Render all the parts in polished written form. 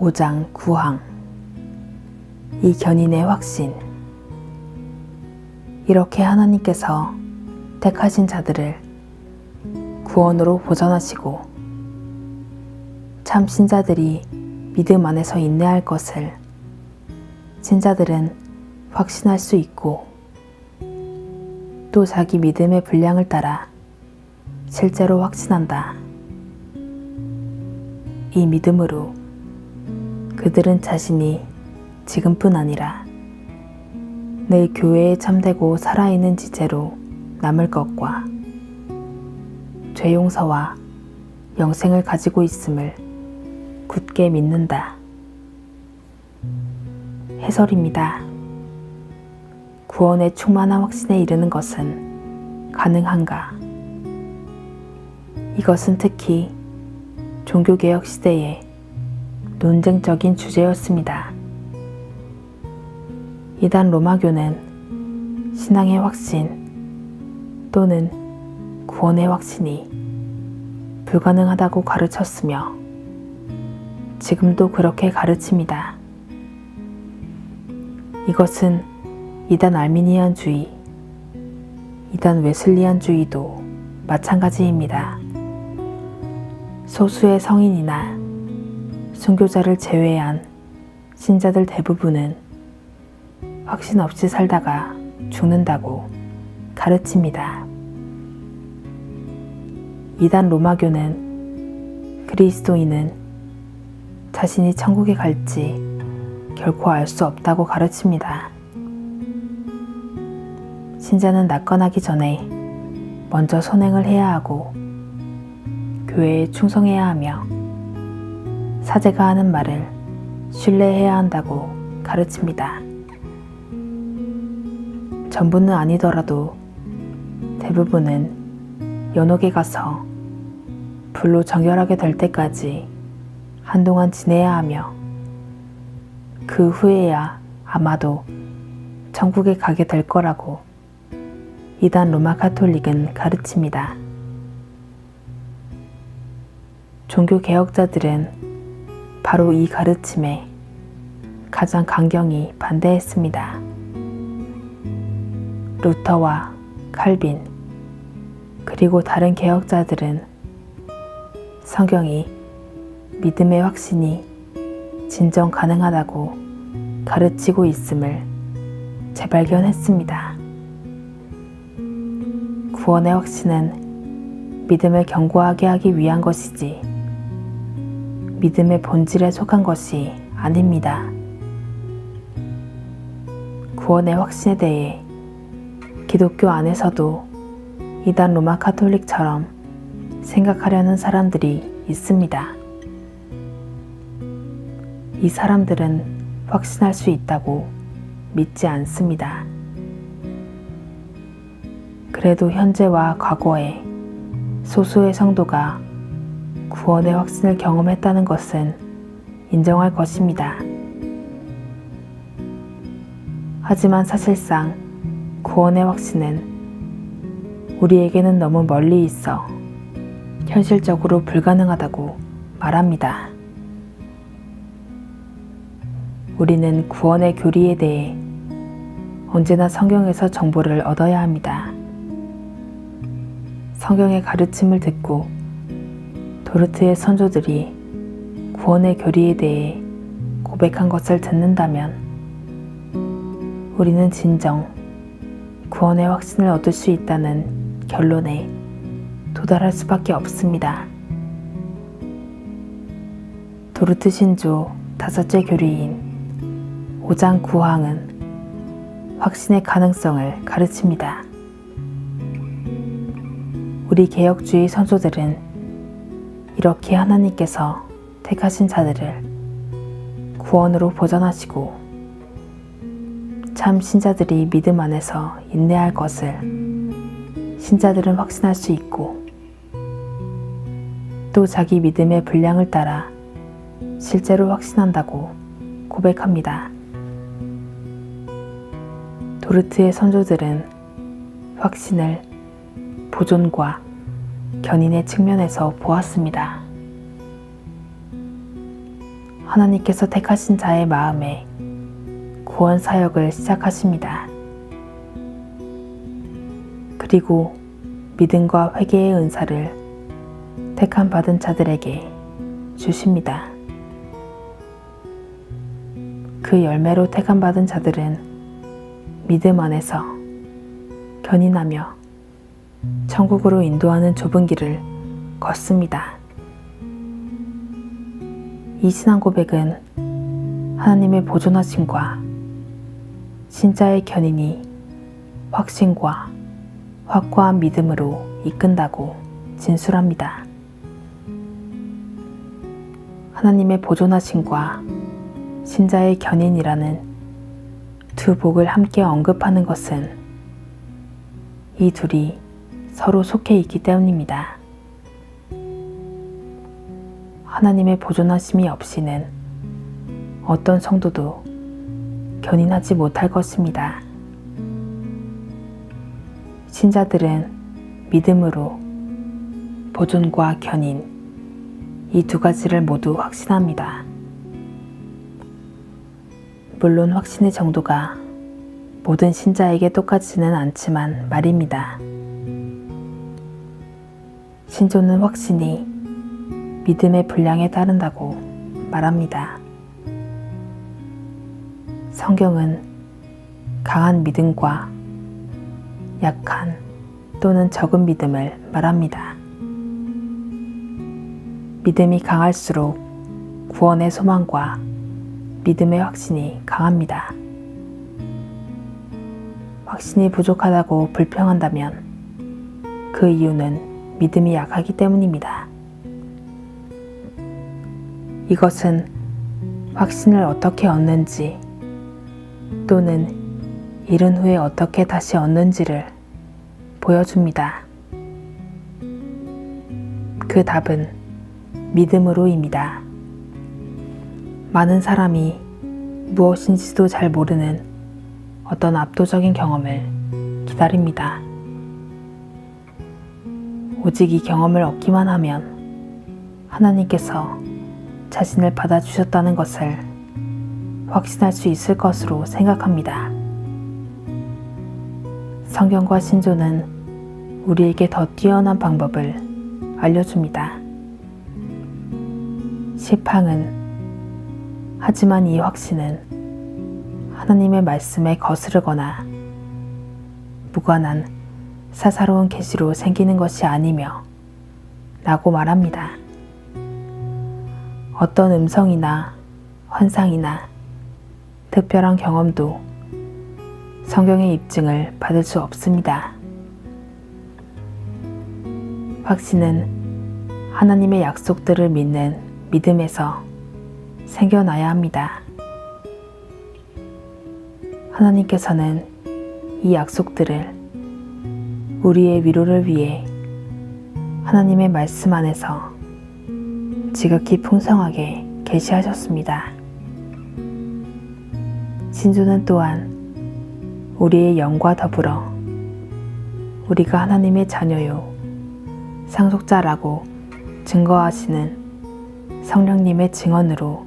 (5장) 구항. 이 견인의 확신. 이렇게 하나님께서 택하신 자들을 구원으로 보전하시고 참 신자들이 믿음 안에서 인내할 것을 신자들은 확신할 수 있고, 또 자기 믿음의 분량을 따라 실제로 확신한다. 이 믿음으로 그들은 자신이 지금뿐 아니라 늘 교회에 참되고 살아있는 지체로 남을 것과 죄 용서와 영생을 가지고 있음을 굳게 믿는다. 해설입니다. 구원의 충만한 확신에 이르는 것은 가능한가? 이것은 특히 종교개혁 시대에 논쟁적인 주제였습니다. 이단 로마교는 신앙의 확신 또는 구원의 확신이 불가능하다고 가르쳤으며 지금도 그렇게 가르칩니다. 이것은 이단 알미니안주의, 이단 웨슬리안주의도 마찬가지입니다. 소수의 성인이나 순교자를 제외한 신자들 대부분은 확신 없이 살다가 죽는다고 가르칩니다. 이단 로마교는 그리스도인은 자신이 천국에 갈지 결코 알 수 없다고 가르칩니다. 신자는 낙관하기 전에 먼저 선행을 해야 하고 교회에 충성해야 하며 사제가 하는 말을 신뢰해야 한다고 가르칩니다. 전부는 아니더라도 대부분은 연옥에 가서 불로 정결하게 될 때까지 한동안 지내야 하며 그 후에야 아마도 천국에 가게 될 거라고 이단 로마 가톨릭은 가르칩니다. 종교개혁자들은 바로 이 가르침에 가장 강경히 반대했습니다. 루터와 칼빈 그리고 다른 개혁자들은 성경이 믿음의 확신이 진정 가능하다고 가르치고 있음을 재발견했습니다. 구원의 확신은 믿음을 견고하게 하기 위한 것이지 믿음의 본질에 속한 것이 아닙니다. 구원의 확신에 대해 기독교 안에서도 이단 로마 가톨릭처럼 생각하려는 사람들이 있습니다. 이 사람들은 확신할 수 있다고 믿지 않습니다. 그래도 현재와 과거에 소수의 성도가 구원의 확신을 경험했다는 것은 인정할 것입니다. 하지만 사실상 구원의 확신은 우리에게는 너무 멀리 있어 현실적으로 불가능하다고 말합니다. 우리는 구원의 교리에 대해 언제나 성경에서 정보를 얻어야 합니다. 성경의 가르침을 듣고 도르트의 선조들이 구원의 교리에 대해 고백한 것을 듣는다면 우리는 진정 구원의 확신을 얻을 수 있다는 결론에 도달할 수밖에 없습니다. 도르트 신조 다섯째 교리인 5장 구항은 확신의 가능성을 가르칩니다. 우리 개혁주의 선조들은 이렇게 하나님께서 택하신 자들을 구원으로 보전하시고 참 신자들이 믿음 안에서 인내할 것을 신자들은 확신할 수 있고, 또 자기 믿음의 분량을 따라 실제로 확신한다고 고백합니다. 도르트의 선조들은 확신을 보존과 견인의 측면에서 보았습니다. 하나님께서 택하신 자의 마음에 구원 사역을 시작하십니다. 그리고 믿음과 회개의 은사를 택함 받은 자들에게 주십니다. 그 열매로 택함 받은 자들은 믿음 안에서 견인하며 천국으로 인도하는 좁은 길을 걷습니다. 이 신앙 고백은 하나님의 보존하심과 신자의 견인이 확신과 확고한 믿음으로 이끈다고 진술합니다. 하나님의 보존하심과 신자의 견인이라는 두 복을 함께 언급하는 것은 이 둘이 서로 속해 있기 때문입니다. 하나님의 보존하심이 없이는 어떤 성도도 견인하지 못할 것입니다. 신자들은 믿음으로 보존과 견인, 이 두 가지를 모두 확신합니다. 물론 확신의 정도가 모든 신자에게 똑같지는 않지만 말입니다. 신조는 확신이 믿음의 분량에 따른다고 말합니다. 성경은 강한 믿음과 약한 또는 적은 믿음을 말합니다. 믿음이 강할수록 구원의 소망과 믿음의 확신이 강합니다. 확신이 부족하다고 불평한다면 그 이유는 믿음이 약하기 때문입니다. 이것은 확신을 어떻게 얻는지 또는 잃은 후에 어떻게 다시 얻는지를 보여줍니다. 그 답은 믿음으로입니다. 많은 사람이 무엇인지도 잘 모르는 어떤 압도적인 경험을 기다립니다. 오직 이 경험을 얻기만 하면 하나님께서 자신을 받아주셨다는 것을 확신할 수 있을 것으로 생각합니다. 성경과 신조는 우리에게 더 뛰어난 방법을 알려줍니다. 시팡은 하지만 이 확신은 하나님의 말씀에 거스르거나 무관한 사사로운 계시로 생기는 것이 아니며 라고 말합니다. 어떤 음성이나 환상이나 특별한 경험도 성경의 입증을 받을 수 없습니다. 확신은 하나님의 약속들을 믿는 믿음에서 생겨나야 합니다. 하나님께서는 이 약속들을 우리의 위로를 위해 하나님의 말씀 안에서 지극히 풍성하게 계시하셨습니다. 신조는 또한 우리의 영과 더불어 우리가 하나님의 자녀요 상속자라고 증거하시는 성령님의 증언으로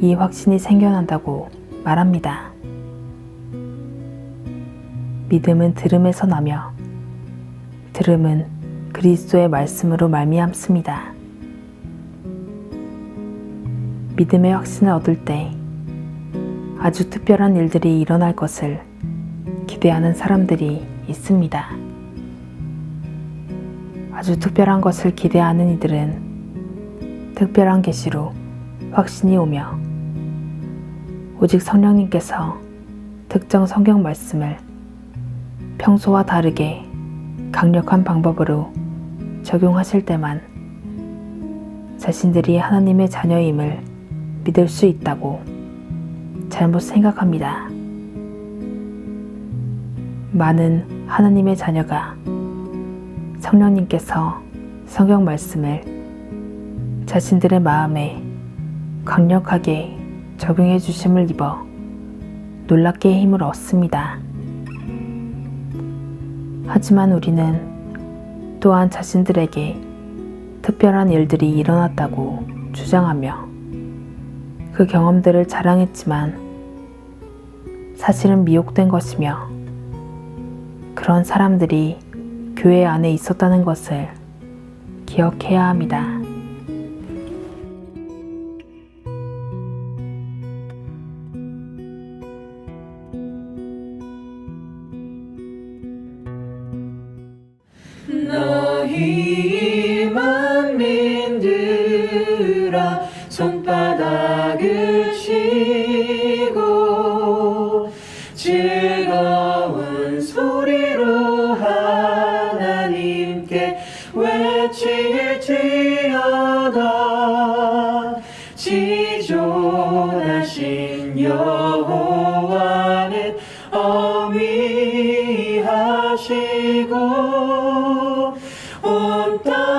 이 확신이 생겨난다고 말합니다. 믿음은 들음에서 나며 들음은 그리스도의 말씀으로 말미암습니다. 믿음의 확신을 얻을 때 아주 특별한 일들이 일어날 것을 기대하는 사람들이 있습니다. 아주 특별한 것을 기대하는 이들은 특별한 계시로 확신이 오며 오직 성령님께서 특정 성경 말씀을 평소와 다르게 강력한 방법으로 적용하실 때만 자신들이 하나님의 자녀임을 믿을 수 있다고 잘못 생각합니다. 많은 하나님의 자녀가 성령님께서 성경 말씀을 자신들의 마음에 강력하게 적용해 주심을 입어 놀랍게 힘을 얻습니다. 하지만 우리는 또한 자신들에게 특별한 일들이 일어났다고 주장하며 그 경험들을 자랑했지만 사실은 미혹된 것이며 그런 사람들이 교회 안에 있었다는 것을 기억해야 합니다. 너희 만민들아 손바닥을 치고 즐거운 소리로 하나님께 외칠지어다. 지존하신 여호와는 어미하시고 온 땅